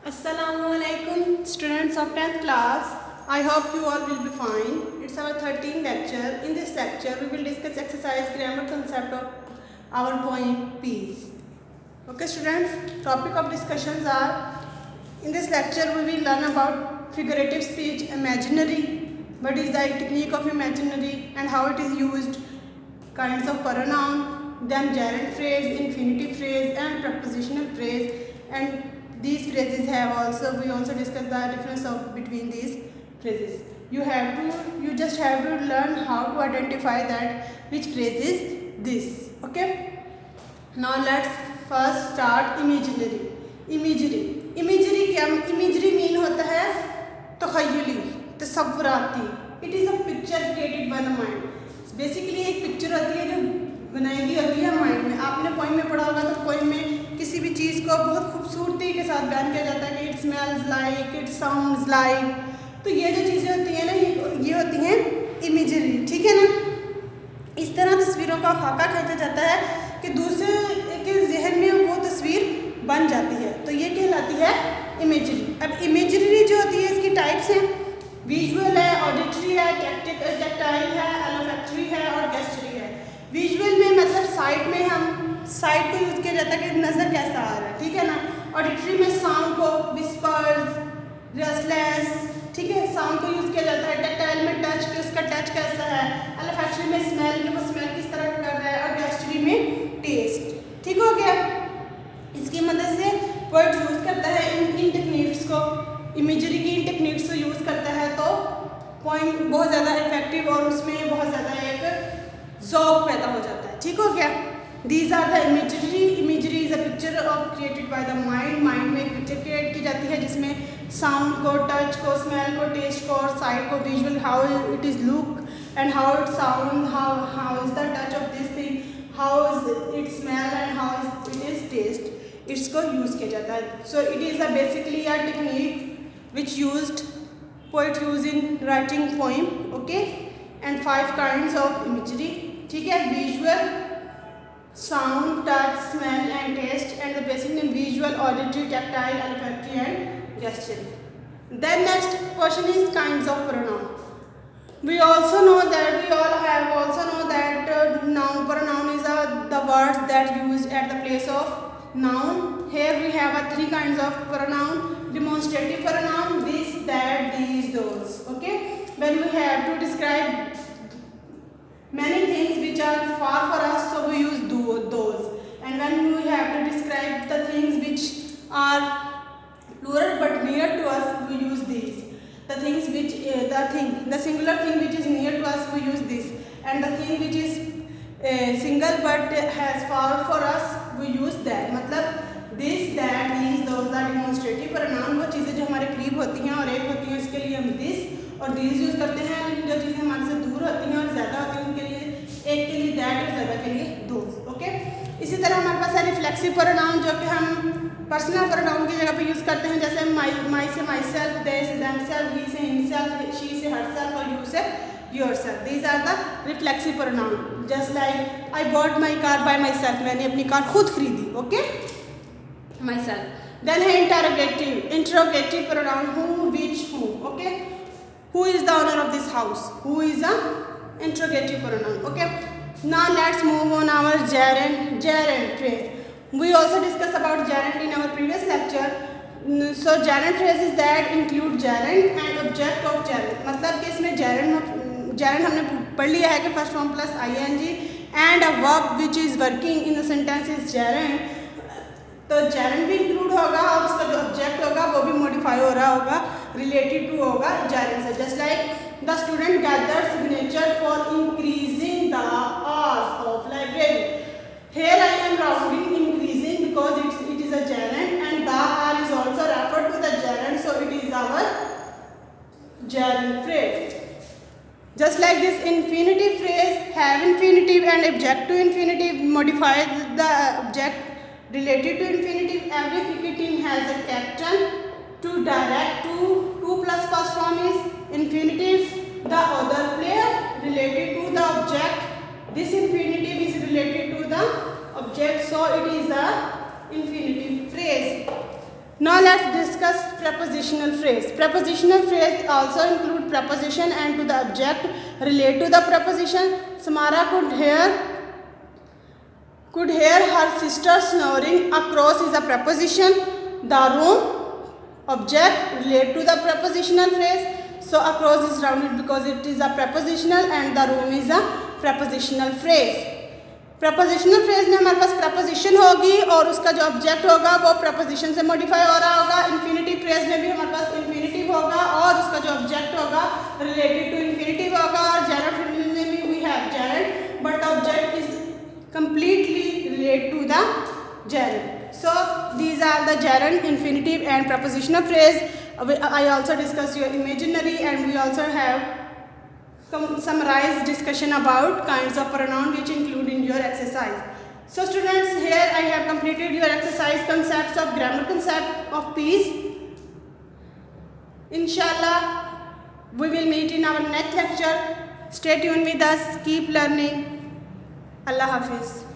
Assalamualaikum students of 10th class. I hope you all will be fine. It's our 13th lecture. In this lecture we will discuss exercise grammar concept of our poem Peace. Okay students, topic of discussions are, in this lecture we will learn about figurative speech, imaginary, what is the technique of imaginary and how it is used, kinds of pronoun, then gerund phrase, infinitive phrase and prepositional phrase, and these phrases have we also discuss the difference of between these phrases. You just have to learn how to identify that which phrase is this. Okay, now let's first start imaginary. Imagery क्या, imagery mean होता है तखयली, तसव्वुराती. It is a picture created by the mind. Basically एक picture होती है जो बनाई गई होती है माइंड में. आपने पोइम में पढ़ा होगा तो पोइम में किसी भी चीज़ को बहुत खूबसूरती के साथ बयान किया जाता है कि it smells like, it sounds like. तो ये जो चीज़ें होती हैं ना, ये होती हैं इमेजरी. ठीक है ना. इस तरह तस्वीरों का खाका खींचा जाता है कि दूसरे के जहन में वो तस्वीर बन जाती है, तो ये कहलाती है इमेजरी. अब इमेजरी जो होती है इसकी टाइप्स हैं. विजुअल है, ऑडिटरी है, टैक्टाइल है, एलोफैक्टरी है और गेस्चरी है. विजुअल में मतलब साइट में हम साइट को यूज़ किया जाता है कि नज़र कैसा आ रहा है. ठीक है ना. ऑडिटरी में साउंड को, विस्पर्स, रेस्टलेस, ठीक है, साउंड को यूज़ किया जाता है. टैक्टाइल में टच, कि उसका टच कैसा है. एलोफैक्टरी में स्मेल, कि वो स्मेल किस तरह का कर रहा है. और गेस्चरी में टेस्ट. ठीक हो गया. इसकी मदद से वर्ड यूज़ करता है इन टेक्निक्स को, इमेजरी की इन टेक्निक्स को यूज़ करता है तो पॉइंट बहुत ज़्यादा इफेक्टिव और उसमें बहुत ज़्यादा एक ज़ौक़ पैदा हो जाता है. ठीक हो गया. These are the imagery. Imagery is a picture of created by the mind. Mind में एक पिक्चर क्रिएट की जाती है जिसमें साउंड को, टच को, स्मेल को, टेस्ट को और साइट को, visual how it is look and how it sound, how is the touch of this thing, how is it smell and how it is taste, इसको यूज़ किया जाता है. So it is a basically a technique which used poet use in writing poem. Okay, and 5 kinds of imagery. ठीक है. visual, sound, touch, smell and taste, and the basic name visual, auditory, tactile, olfactory and gestural. Then next question is kinds of pronoun. We all have also know that noun pronoun is the words that used at the place of noun. Here we have 3 kinds of pronoun. Demonstrative pronoun, this, that, these, those. Okay, when we have to describe many things which are far for us, so we use those. And when we have to describe the things which are plural but near to us, we use these. The things which the singular thing which is near to us, we use this. And the thing which is single but has far for us, we use that. मतलब this, that, these, those are demonstrative pronoun. वो चीज़ें जो हमारे करीब होती हैं और एक होती हैं, इसके लिए हम दिस और दीज यूज़ करते हैं. लेकिन जो चीज़ें हमारे से दूर होती हैं और ज़्यादा होती हैं, उनके लिए एक के लिए दैट और ज़्यादा के लिए दोज. ओके. इसी तरह हमारे पास है रिफ्लेक्सिव pronoun, जो कि हम पर्सनल pronoun की जगह पे यूज़ करते हैं. जैसे माई से माई सेल्फ, दे से देम सेल्फ, ही से हिमसेल्फ, शी से हर सेल्फ और यू से yourself. These are the reflexive pronoun. Just like I bought my car by myself, मैंने अपनी कार खुद खरीदी. Okay, myself. Then है interrogative pronoun, who, which, whom. Okay, who is the owner of this house? Who is a interrogative pronoun. Okay, now let's move on our gerund phrase. We also discussed about gerund in our previous lecture. So gerund phrases that include gerund and object of gerund. मतलब कि इसमें gerund हमने पढ़ लिया है कि first form plus ing and a verb which is working in the sentence is gerund. तो gerund भी इंक्लूड होगा और उसका जो ऑब्जेक्ट होगा वो भी मॉडिफाई हो रहा होगा, रिलेटेड टू होगा gerund से. Just like the student gather signature for increasing the hours of library. Here I am rounding increasing because it is a gerund and the are is also referred to the gerund, so it is our gerund phrase. Just like this infinitive phrase, have infinitive and object to infinitive modify the object related to infinitive. Every cricket team has a captain. To direct, to plus first form is infinitive. The other player related to the object. This infinitive is related to the object, so it is a infinitive phrase. Now let's discuss prepositional phrase. Prepositional phrase also include preposition and to the object, relate to the preposition. Samara could hear her sister snoring. Across is a preposition. The room, object, relate to the prepositional phrase. So across is rounded because it is a prepositional and the room is a prepositional phrase. Prepositional phrase में हमारे पास preposition होगी और उसका जो object होगा वो preposition से modify हो रहा होगा. इन्फिनिटिव फ्रेज में भी हमारे पास इन्फिनिटिव होगा और उसका जो ऑब्जेक्ट होगा रिलेटेड टू इन्फिनिटिव होगा. और जेरंड में भी we have gerund but the object is completely related to the gerund. So these are the gerund, infinitive and prepositional phrase. I also discussed your imaginary and we also have summarized discussion about kinds of pronoun which include in your exercise. So students, here I have completed your exercise concepts of grammar concept of peace. Inshallah, we will meet in our next lecture. Stay tuned with us. Keep learning. Allah Hafiz.